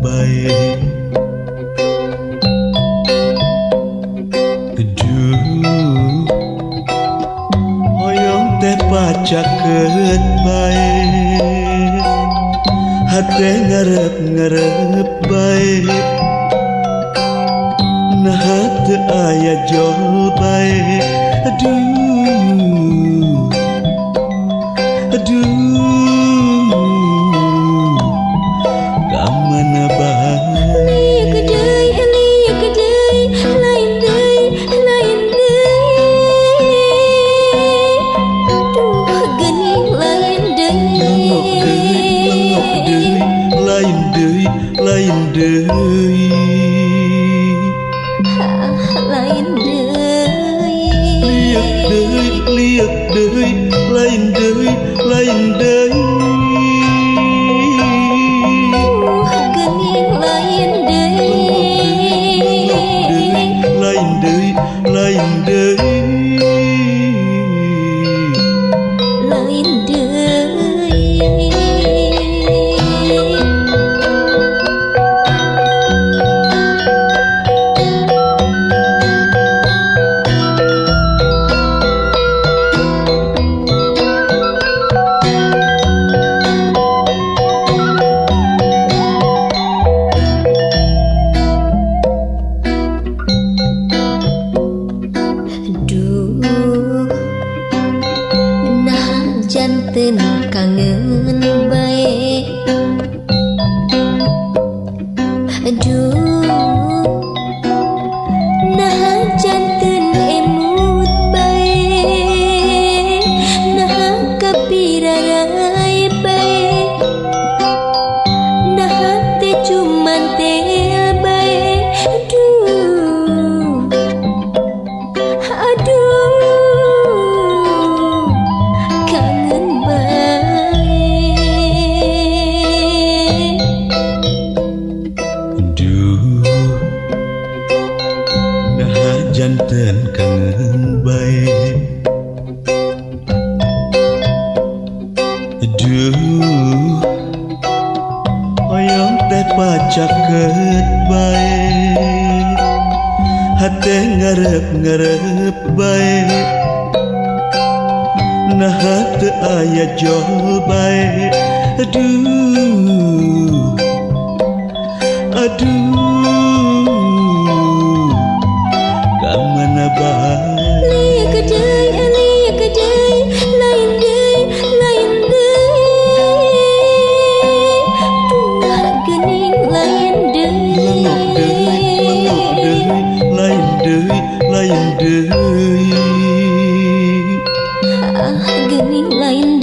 bay. Hoyong teh pacak keut bae, hate ngarep bae, nah teu aya jol bae. Aduh, kamana bae. Liuk deui, lain deui. Duh geuning lain deui. Lain deui. Lain deui. Liuk deui, lain deui. Duh geuning lain deui. Lain deui. Lain deui. Janten kangen bae. Aduh, nah janten emut bae, nah kapirarai bae, nah teh cuman teh bae. Aduh, janten kangen bae. Aduh, hoyong teh pacak keut bae, hate ngarep bae, nah teu aya jol bae. Aduh, kamana bae. liuk deui, lain deui. Duh geuning lain deui. Lain deui. Geuning lain